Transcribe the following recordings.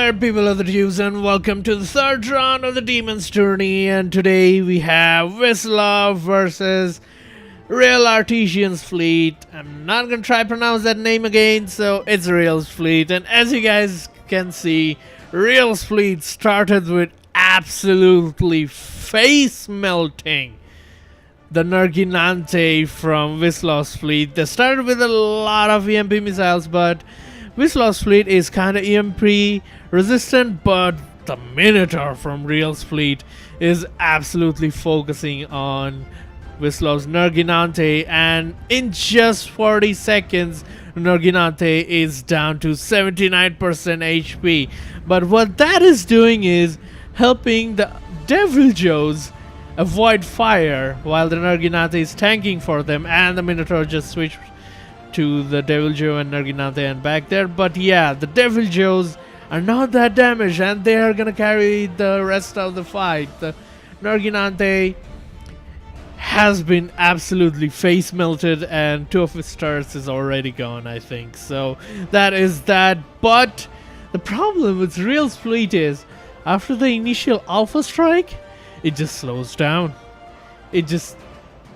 there, people of the Tubes, and welcome to the third round of the Demon's Journey. And today we have Wistlov versus Real Artisian's fleet. I'm not gonna try to pronounce that name again, so it's Real's fleet. And as you guys can see, Real's fleet started with absolutely face melting the Nerginante from Wistlov's fleet. They started with a lot of EMP missiles, but Wistlov's fleet is kind of EMP resistant, but the Minotaur from Real's fleet is absolutely focusing on Wistlov's Nerginante, and in just 40 seconds Nerginante is down to 79% HP. But what that is doing is helping the Devil Joes avoid fire while the Nerginante is tanking for them, and the Minotaur just switched to the Devil Joe and Nerginante and back there. But yeah, the Devil Joes are not that damaged and they are gonna carry the rest of the fight. The Nerginante has been absolutely face melted and 2 of his turrets is already gone, I think. So that is that. But the problem with Real's fleet is after the initial alpha strike, it just slows down. It just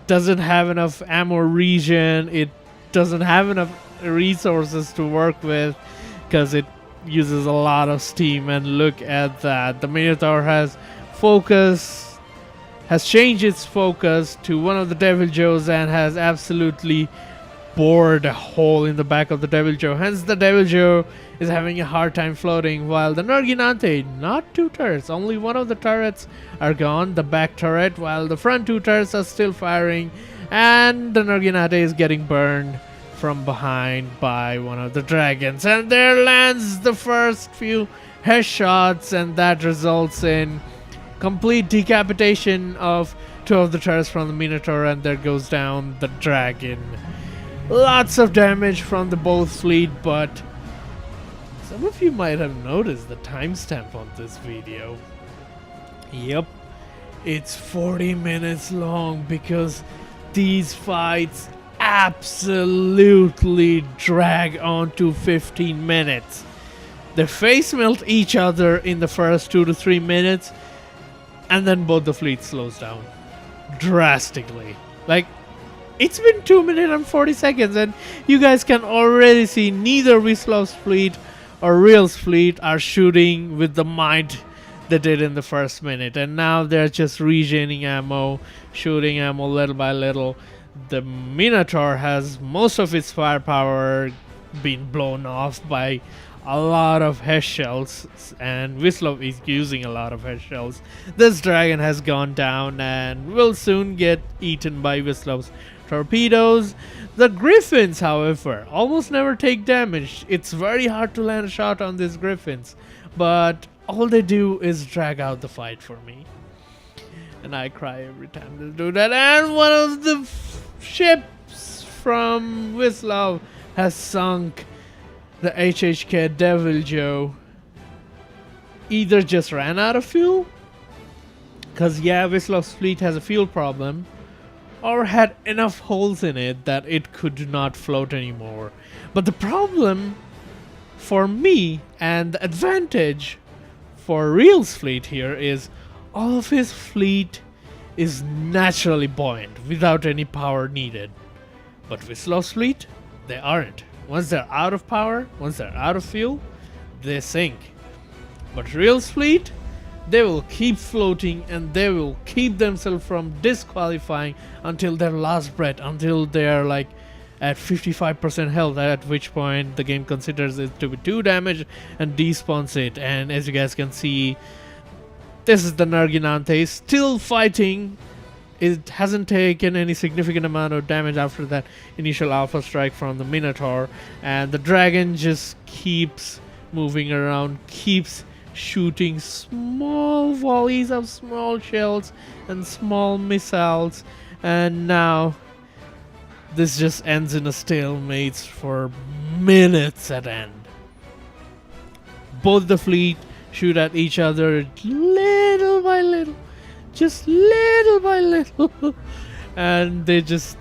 doesn't have enough ammo regen. It doesn't have enough resources to work with because it uses a lot of steam. And look at that, the Minotaur has changed its focus to one of the Devil Joes and has absolutely bored a hole in the back of the Devil Joe. Hence the Devil Joe is having a hard time floating, while the Nerginante, not 2 turrets, only one of the turrets are gone, the back turret, while the front 2 turrets are still firing, and the Nerginante is getting burned from behind by one of the dragons. And there lands the first few headshots, and that results in complete decapitation of 2 of the turrets from the Minotaur, and there goes down the dragon. Lots of damage from the both fleet, but some of you might have noticed the timestamp on this video. Yep, it's 40 minutes long because these fights absolutely drag on to 15 minutes. They face melt each other in the first 2 to 3 minutes, and then both the fleet slows down drastically. Like, it's been 2 minutes and 40 seconds and you guys can already see neither Wistlov's fleet or Real's fleet are shooting with the might they did in the first minute, and now they're just regening ammo, shooting ammo little by little. The Minotaur has most of its firepower been blown off by a lot of head shells, and Wistlov is using a lot of head shells. This dragon has gone down and will soon get eaten by Wistlov's torpedoes. The Griffins, however, almost never take damage. It's very hard to land a shot on these Griffins, but all they do is drag out the fight for me. And I cry every time they do that. And one of the ships from Wistlov has sunk. The HHK Devil Joe either just ran out of fuel, because yeah, Wistlov's fleet has a fuel problem, or had enough holes in it that it could not float anymore. But the problem for me and the advantage for Real's fleet here is all of his fleet is naturally buoyant without any power needed. But Wistlov's fleet, they aren't. Once they're out of power, once they're out of fuel, they sink. But Real's fleet, they will keep floating and they will keep themselves from disqualifying until their last breath, until they're like at 55% health, at which point the game considers it to be 2 damage and despawns it. And as you guys can see, this is the Nerginante still fighting. It hasn't taken any significant amount of damage after that initial alpha strike from the Minotaur, and the dragon just keeps moving around, keeps shooting small volleys of small shells and small missiles, and now this just ends in a stalemate for minutes at end. Both the fleet shoot at each other little by little, just little by little, and they just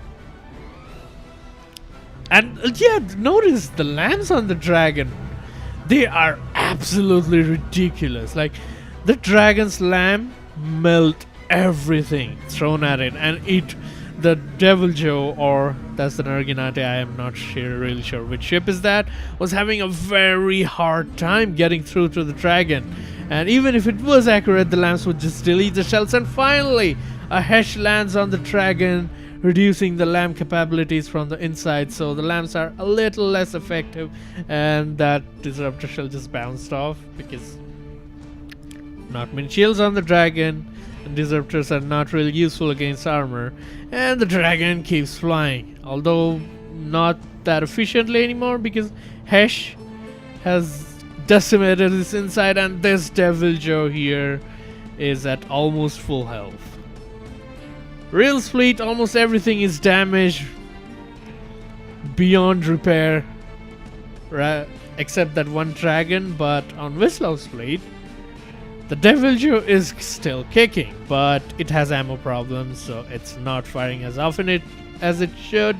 And yeah, notice the lamps on the dragon. They are absolutely ridiculous. Like, the dragon's lamb melt everything thrown at it, and the Devil Joe, or that's the Narginate, I am not really sure which ship is that, was having a very hard time getting through to the dragon. And even if it was accurate, the lambs would just delete the shells, and finally a Hesh lands on the dragon, reducing the lamb capabilities from the inside, so the lambs are a little less effective, and that disruptor shell just bounced off because not many shields on the dragon, and disruptors are not really useful against armor, and the dragon keeps flying, although not that efficiently anymore because Hesh has decimated his inside, and this Devil Joe here is at almost full health. Real's fleet, almost everything is damaged beyond repair, except that one dragon, but on Wistlov's fleet, the Devil Joe is still kicking, but it has ammo problems, so it's not firing as often as it should,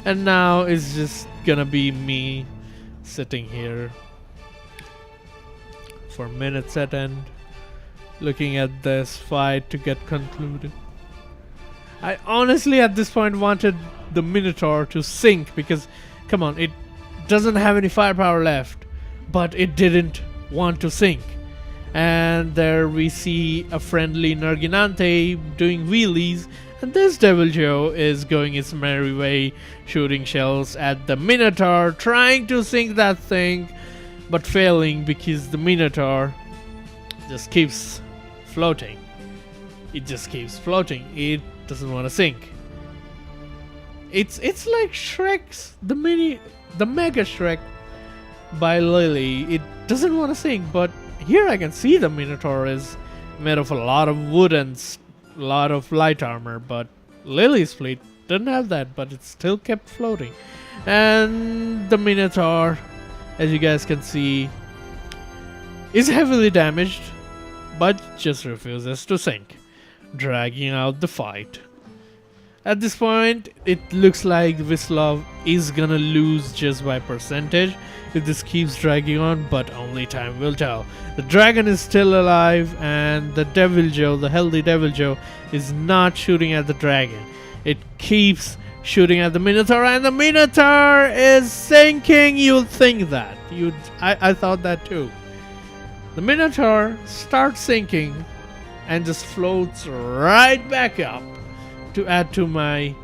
and now it's just gonna be me sitting here for minutes at end, looking at this fight to get concluded. I honestly at this point wanted the Minotaur to sink because, come on, it doesn't have any firepower left, but it didn't want to sink. And there we see a friendly Narginante doing wheelies, and this Devil Joe is going its merry way, shooting shells at the Minotaur, trying to sink that thing, but failing because the Minotaur just keeps floating. It just keeps floating. It doesn't want to sink. It's like Shrek's the Mega Shrek by Lily. It doesn't want to sink, but here I can see the Minotaur is made of a lot of wood and a lot of light armor, but Lily's fleet didn't have that, but it still kept floating. And the Minotaur, as you guys can see, is heavily damaged, but just refuses to sink, dragging out the fight. At this point, it looks like Wistlov is gonna lose just by percentage if this keeps dragging on, but only time will tell. The dragon is still alive, and the Devil Joe, the healthy Devil Joe, is not shooting at the dragon. It keeps shooting at the Minotaur, and the Minotaur is sinking. You'd think that. I thought that too. The Minotaur starts sinking and just floats right back up to add to my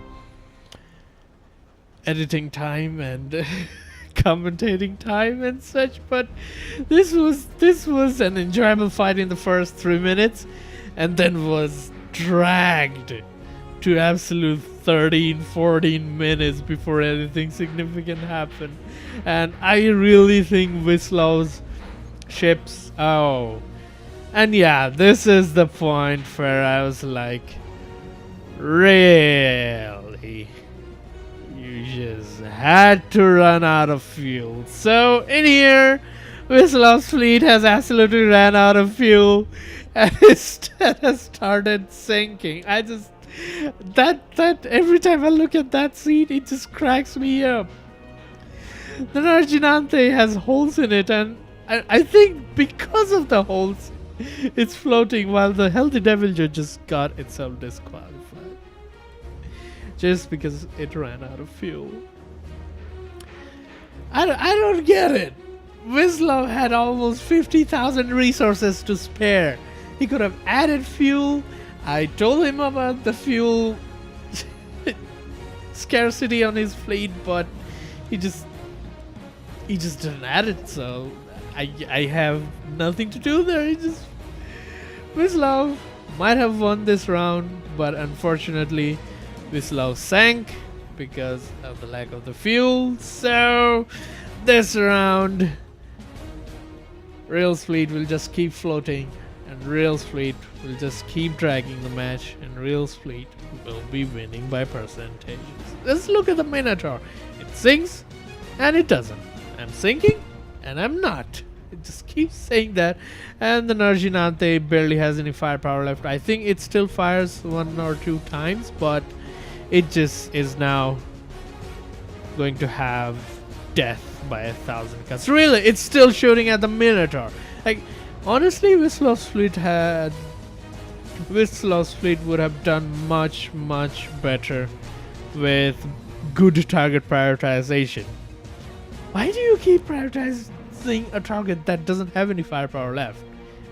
editing time and commentating time and such, but this was an enjoyable fight in the first 3 minutes, and then was dragged to absolute 13-14 minutes before anything significant happened. And I really think Wistlov's ships, and yeah, this is the point where I was like, really? You just had to run out of fuel. So in here, Wistlov's fleet has absolutely ran out of fuel and instead has started sinking. That every time I look at that scene, it just cracks me up. The Narginante has holes in it, and I think because of the holes, it's floating, while the healthy Devil Joe just got itself disqualified. Just because it ran out of fuel. I don't get it. Wistlov had almost 50,000 resources to spare. He could have added fuel. I told him about the fuel scarcity on his fleet, but he just didn't add it, so I have nothing to do there. Wistlov might have won this round, but unfortunately Wistlov sank because of the lack of the fuel. So this round, Real's fleet will just keep floating, and Real's fleet will just keep dragging the match, and Real's fleet will be winning by percentages. Let's look at the Minotaur. It sinks and it doesn't. I'm sinking and I'm not. It just keeps saying that. And the Narginante barely has any firepower left. I think it still fires 1 or 2 times, but it just is now going to have death by 1,000 cuts. Really, it's still shooting at the Minotaur. Like, honestly, Wislov's fleet would have done much better with good target prioritization. Why do you keep prioritizing a target that doesn't have any firepower left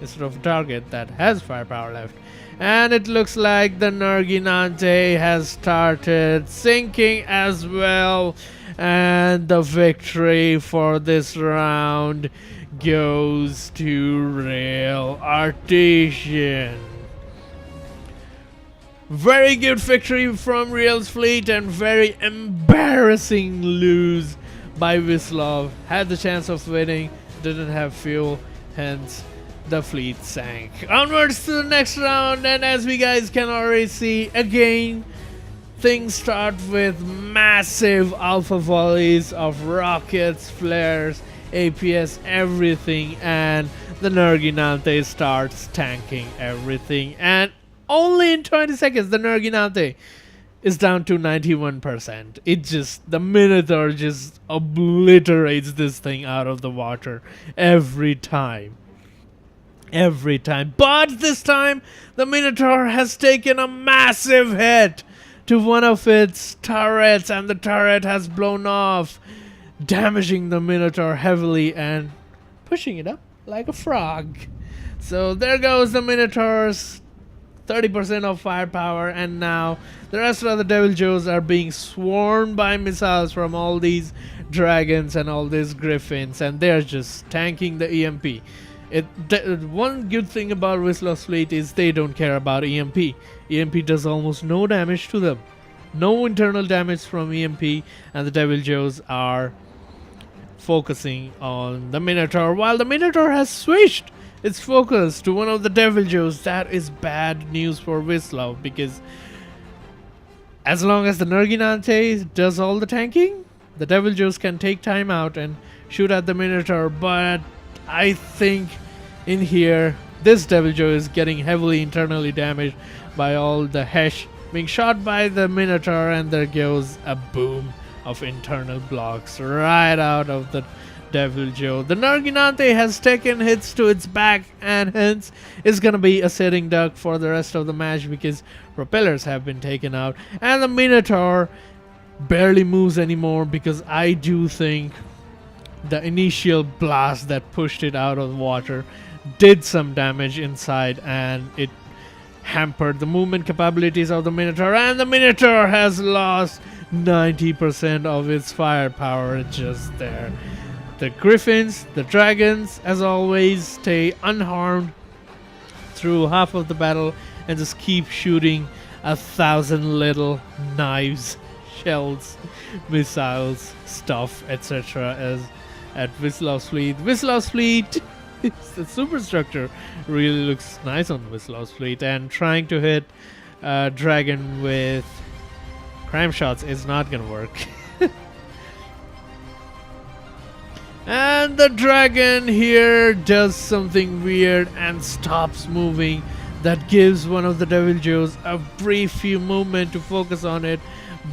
instead of a target that has firepower left? And it looks like the Nerginante has started sinking as well. And the victory for this round goes to Real Artesian. Very good victory from Real's fleet and very embarrassing lose by Wistlov. Had the chance of winning, didn't have fuel, hence the fleet sank. Onwards to the next round, and as we guys can already see, again things start with massive alpha volleys of rockets, flares, APS, everything, and the Nerginante starts tanking everything, and only in 20 seconds the Nerginante is down to 91%. The Minotaur just obliterates this thing out of the water every time. But this time the Minotaur has taken a massive hit to one of its turrets, and the turret has blown off, damaging the Minotaur heavily and pushing it up like a frog. So there goes the Minotaur's 30% of firepower, and now the rest of the Devil Joes are being swarmed by missiles from all these dragons and all these griffins, and they're just tanking the EMP. One good thing about Wistlov's fleet is they don't care about EMP. EMP does almost no damage to them. No internal damage from EMP, and the Devil Joes are focusing on the Minotaur, while the Minotaur has switched its focus to one of the Devil Joes. That is bad news for Wistlov, because as long as the Nerginante does all the tanking, the Devil Joes can take time out and shoot at the Minotaur. But I think in here this Devil Joe is getting heavily internally damaged by all the Hesh being shot by the Minotaur, and there goes a boom of internal blocks right out of the Devil Joe. The Nerginante has taken hits to its back, and hence is gonna be a sitting duck for the rest of the match because propellers have been taken out, and the Minotaur barely moves anymore because I do think the initial blast that pushed it out of the water did some damage inside, and it hampered the movement capabilities of the Minotaur, and the Minotaur has lost 90% of its firepower just there. The Griffins, the Dragons, as always, stay unharmed through half of the battle and just keep shooting 1,000 little knives, shells, missiles, stuff, etc. as at Wislov's fleet. Wislov's fleet, the superstructure really looks nice on Wislov's fleet, and trying to hit Dragon with crime shots is not gonna work. And the Dragon here does something weird and stops moving. That gives one of the Devil Joes a brief few movement to focus on it,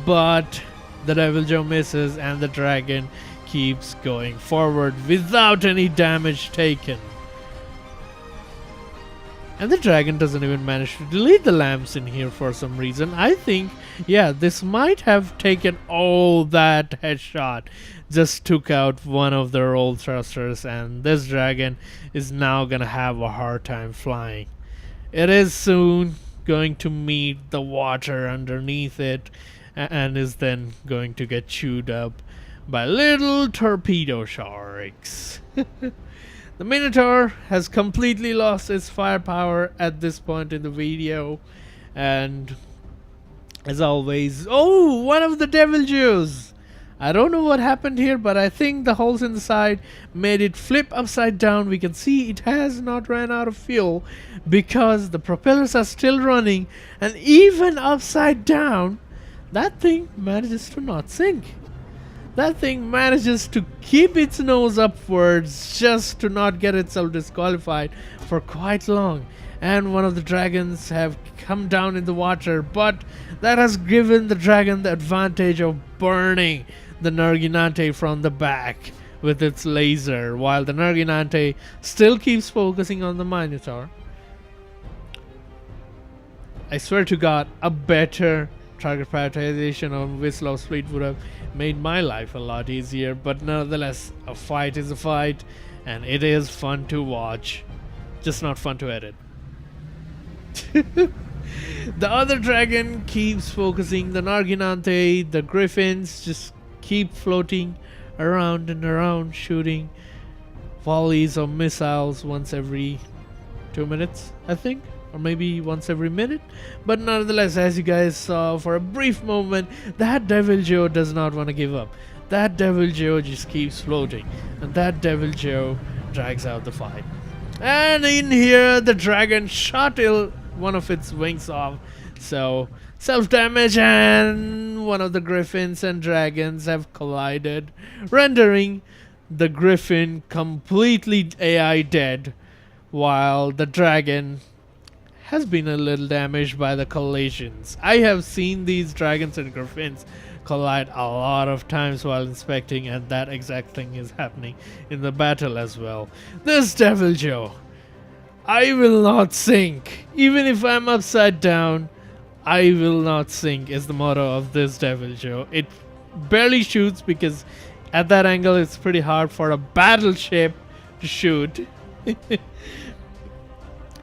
but the Devil Joe misses and the Dragon keeps going forward without any damage taken. And the Dragon doesn't even manage to delete the lamps in here for some reason. I think, yeah, this might have taken all that headshot. Just took out one of their old thrusters, and this Dragon is now gonna have a hard time flying. It is soon going to meet the water underneath it, and is then going to get chewed up by little torpedo sharks. The Minotaur has completely lost its firepower at this point in the video, and as always, oh, one of the Devil Joes! I don't know what happened here, but I think the holes in the side made it flip upside down. We can see it has not ran out of fuel because the propellers are still running, and even upside down, that thing manages to not sink. That thing manages to keep its nose upwards just to not get itself disqualified for quite long. and one of the dragons have come down in the water, but that has given the dragon the advantage of burning the Narginante from the back with its laser, while the Narginante still keeps focusing on the Minotaur. I swear to God, a better target prioritization on Wistlov's fleet would have made my life a lot easier, but nonetheless, a fight is a fight, and it is fun to watch, just not fun to edit. The other dragon keeps focusing the Narginante, the griffins just keep floating around and around, shooting volleys of missiles once every 2 minutes, I think, or maybe once every minute. But nonetheless, as you guys saw for a brief moment, that Devil Joe does not want to give up. That Devil Joe just keeps floating, and that Devil Joe drags out the fight. And in here, the dragon shot one of its wings off, so self-damage, and one of the griffins and dragons have collided, rendering the griffin completely AI dead, while the dragon has been a little damaged by the collisions. I have seen these dragons and griffins collide a lot of times while inspecting, and that exact thing is happening in the battle as well. This Devil Joe, I will not sink. Even if I'm upside down, I will not sink is the motto of this Devil Joe. It barely shoots because at that angle it's pretty hard for a battleship to shoot. I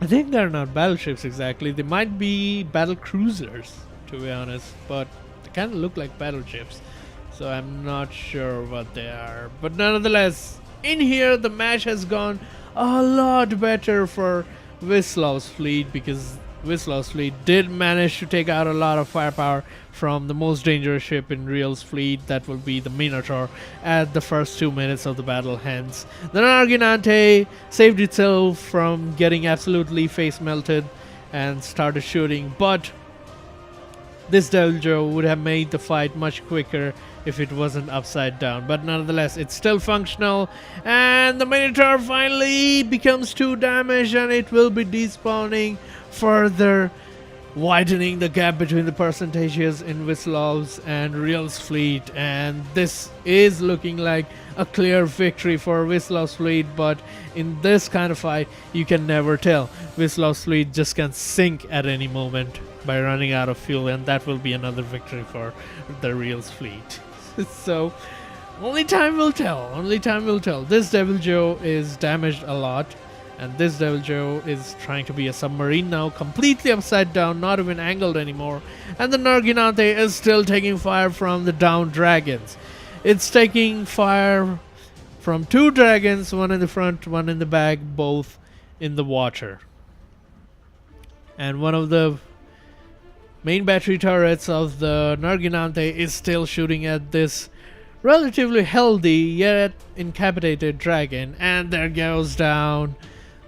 think they're not battleships exactly. They might be battle cruisers, to be honest, but they kind of look like battleships, so I'm not sure what they are. But nonetheless, in here the match has gone a lot better for Wistlov's fleet, because Wistlow's fleet did manage to take out a lot of firepower from the most dangerous ship in Real's fleet, that will be the Minotaur, at the first 2 minutes of the battle. Hence, the Narginante saved itself from getting absolutely face melted and started shooting, but this Devil Joe would have made the fight much quicker if it wasn't upside down. But nonetheless, it's still functional, and the Minotaur finally becomes 2 damage, and it will be despawning, further widening the gap between the percentages in Wistlov's and Real's fleet. And this is looking like a clear victory for Wistlov's fleet, but in this kind of fight you can never tell. Wistlov's fleet just can sink at any moment by running out of fuel, and that will be another victory for the Real's fleet. So only time will tell. Only time will tell. This Devil Joe is damaged a lot, and this Devil Joe is trying to be a submarine now, completely upside down, not even angled anymore. And the Narginante is still taking fire from the downed dragons. It's taking fire from 2 dragons, one in the front, one in the back, both in the water. And one of the main battery turrets of the Narginante is still shooting at this relatively healthy yet incapacitated dragon, and there goes down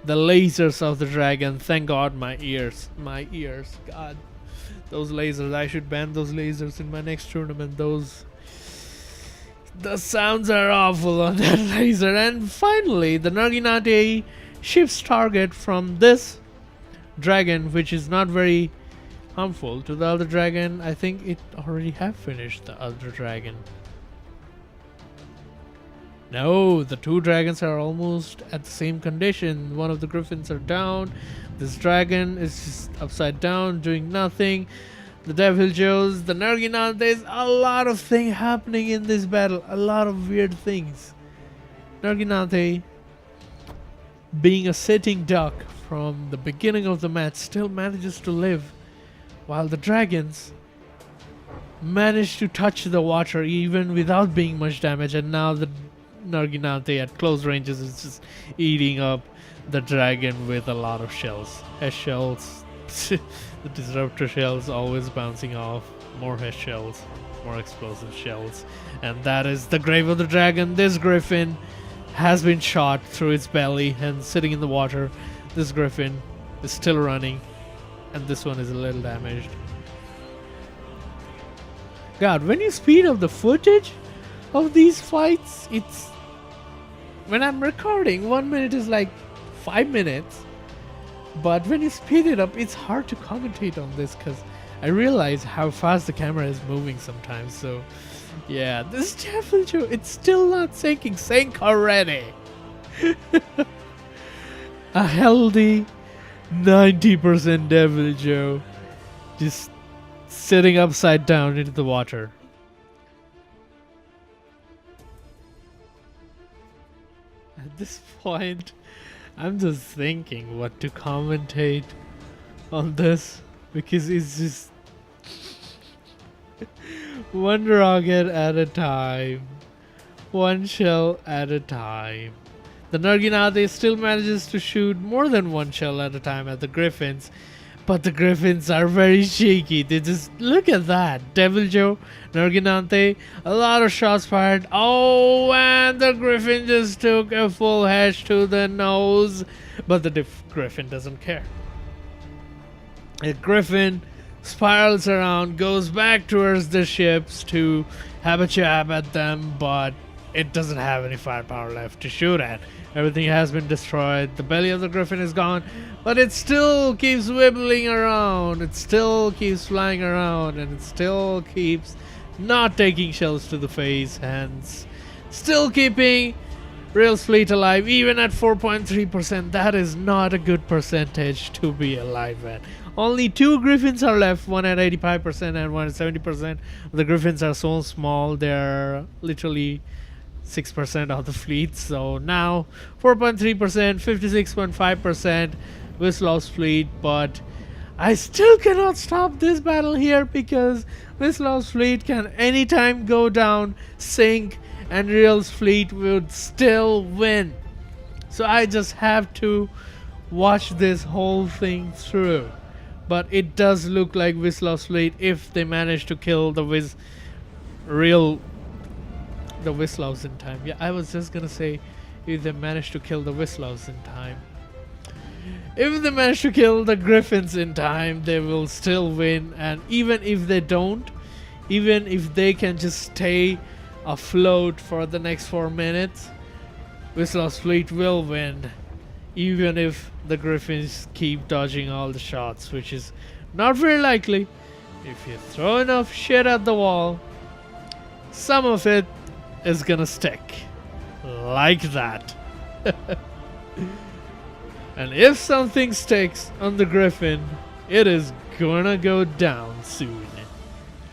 the lasers of the dragon. Thank God, my ears, God, those lasers, I should ban those lasers in my next tournament. The sounds are awful on that laser. And finally, the Narginante shifts target from this dragon, which is not very harmful, to the other dragon. I think it already have finished the other dragon. No, the 2 dragons are almost at the same condition. One of the griffins are down. This dragon is just upside down, doing nothing. The Devil Joes, the Narginante, there's a lot of things happening in this battle. A lot of weird things. Narginante, being a sitting duck from the beginning of the match, still manages to live, while the dragons manage to touch the water even without being much damage. And now the Narginante at close ranges is just eating up the dragon with a lot of shells. Hesh shells. The disruptor shells always bouncing off. More hesh shells. More explosive shells. And that is the grave of the dragon. This griffin has been shot through its belly and sitting in the water. This griffin is still running, and this one is a little damaged. God, when you speed up the footage of these fights, it's... when I'm recording, 1 minute is like 5 minutes. But when you speed it up, it's hard to commentate on this because I realize how fast the camera is moving sometimes. So, yeah, this Devil Joe, it's still not sinking. Sink already. A healthy 90% Devil Joe just sitting upside down into the water. At this point, I'm just thinking what to commentate on this because it's just one rocket at a time, one shell at a time. The Narginate still manages to shoot more than one shell at a time at the Griffins, but the Griffins are very cheeky. They just look at that. Devil Joe, Narginante, a lot of shots fired. Oh, and the Griffin just took a full hash to the nose, but the Griffin doesn't care. The Griffin spirals around, goes back towards the ships to have a jab at them, but it doesn't have any firepower left to shoot at. Everything has been destroyed. The belly of the Griffin is gone, but it still keeps wibbling around. It still keeps flying around, and it still keeps not taking shells to the face, and still keeping Real's fleet alive, even at 4.3%. That is not a good percentage to be alive at. Only 2 Griffins are left, one at 85% and one at 70%. The Griffins are so small, they're literally 6% of the fleet. So now 4.3%, 56.5% Wistlov's fleet, but I still cannot stop this battle here because Wistlov's fleet can anytime go down, sink, and Real's fleet would still win. So I just have to watch this whole thing through. But it does look like Wistlov's fleet, if they manage to kill the Wistlovs in time. Yeah, I was just gonna say if they manage to kill the Wistlovs in time. If they manage to kill the Griffins in time, they will still win. And even if they don't, even if they can just stay afloat for the next 4 minutes, Wistlov's fleet will win. Even if the Griffins keep dodging all the shots, which is not very likely. If you throw enough shit at the wall, some of it is gonna stick. Like that. And if something sticks on the Griffin, it is gonna go down soon.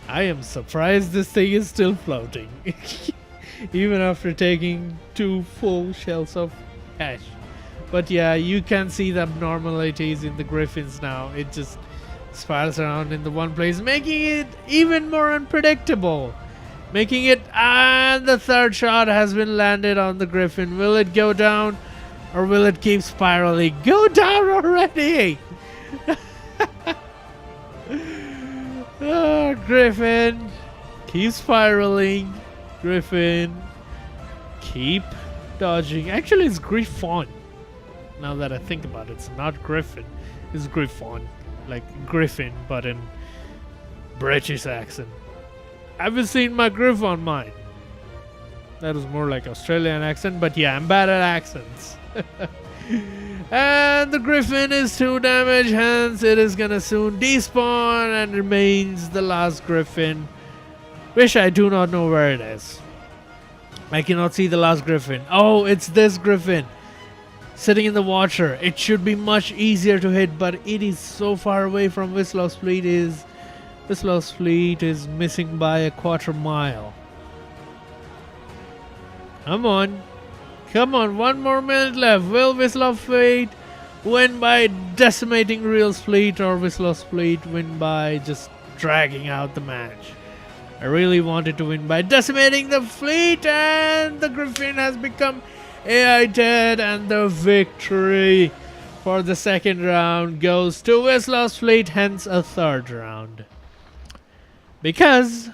I am surprised this thing is still floating. Even after taking 2 full shells of ash. But yeah, you can see the abnormalities in the Griffins now. It just spirals around in the one place, making it even more unpredictable. Making it, and the third shot has been landed on the Griffin. Will it go down or will it keep spiraling? Go down already! Oh, Griffin, keep spiraling. Griffin, keep dodging. Actually, it's Griffon. Now that I think about it, it's not Griffin, it's Griffon. Like Griffin, but in British accent. I haven't seen my Griff on mine. That was more like Australian accent, but yeah, I'm bad at accents. And the Griffin is 2 damage, hence it is gonna soon despawn and remains the last Griffin, which I do not know where it is. I cannot see the last Griffin. Oh, it's this Griffin sitting in the water. It should be much easier to hit, but it is so far away from Wistlov's fleet. Wistlov's fleet is missing by a 1/4 mile. Come on. Come on, 1 more minute left. Will Wistlov fleet win by decimating Real's fleet, or Wislov's fleet win by just dragging out the match? I really wanted to win by decimating the fleet, and the Griffin has become AI dead, and the victory for the second round goes to Wislov's fleet, hence a 3rd round. Because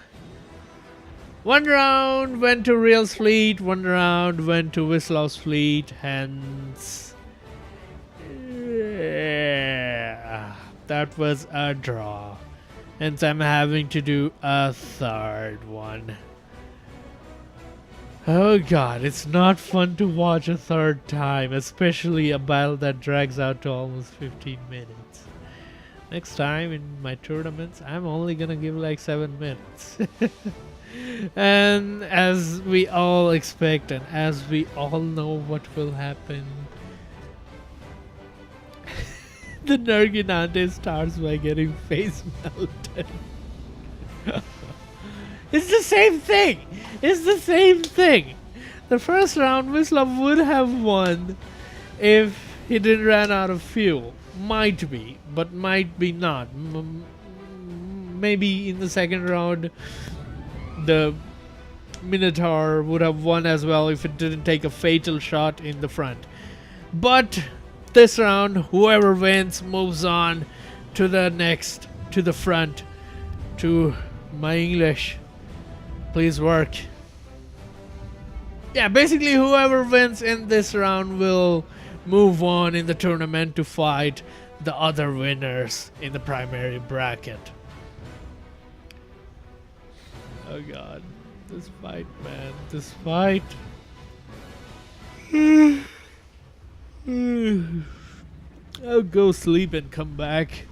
1 round went to Real's fleet, 1 round went to Wislov's fleet, hence that was a draw. Hence I'm having to do a 3rd one. Oh god, it's not fun to watch a third time, especially a battle that drags out to almost 15 minutes. Next time in my tournaments, I'm only gonna give like 7 minutes. And as we all expect and as we all know what will happen, the Nerginante starts by getting face melted. It's the same thing! It's the same thing! The first round, Wistlov would have won if he didn't run out of fuel. Might be, but might be not. Maybe in the second round, the Minotaur would have won as well if it didn't take a fatal shot in the front. But this round, whoever wins moves on to the next, to the front, to my English. Please work. Yeah, basically whoever wins in this round will move on in the tournament to fight the other winners in the primary bracket. Oh god, this fight, man, this fight. I'll go sleep and come back.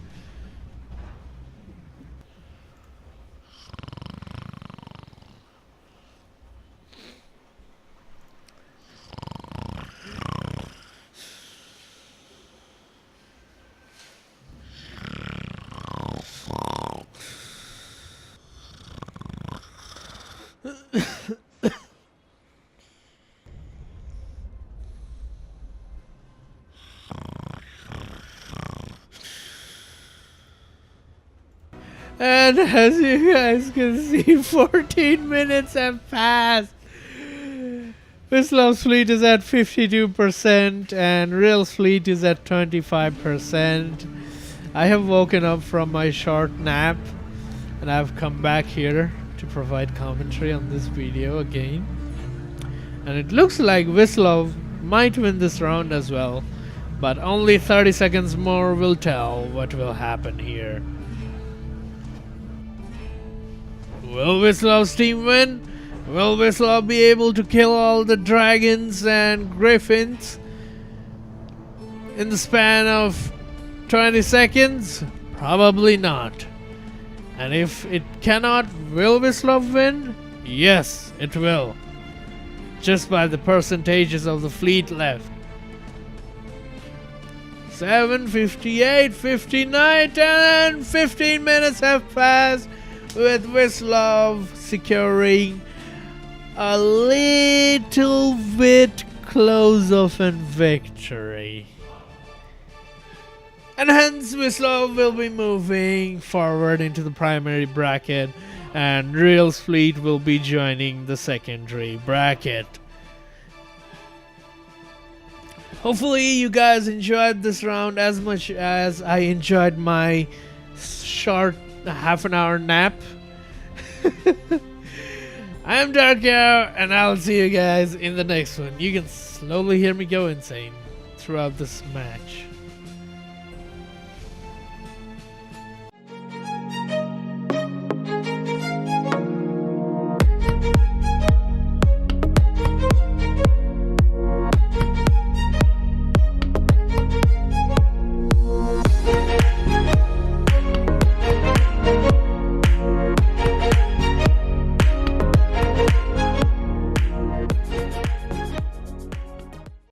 And as you guys can see, 14 minutes have passed. Wistlov's fleet is at 52% and Real's fleet is at 25%. I have woken up from my short nap and I've come back here to provide commentary on this video again. And it looks like Wistlov might win this round as well, but only 30 seconds more will tell what will happen here. Will Wistlov's team win? Will Wistlov be able to kill all the dragons and griffins in the span of 20 seconds? Probably not. And if it cannot, will Wistlov win? Yes, it will. Just by the percentages of the fleet left. 7, 58, 59, 10, and 15 minutes have passed, with Wistlov securing a little bit close of a victory. And hence Wistlov will be moving forward into the primary bracket and Real's fleet will be joining the secondary bracket. Hopefully you guys enjoyed this round as much as I enjoyed my short half an hour nap. I am Darko and I'll see you guys in the next one. You can slowly hear me go insane throughout this match.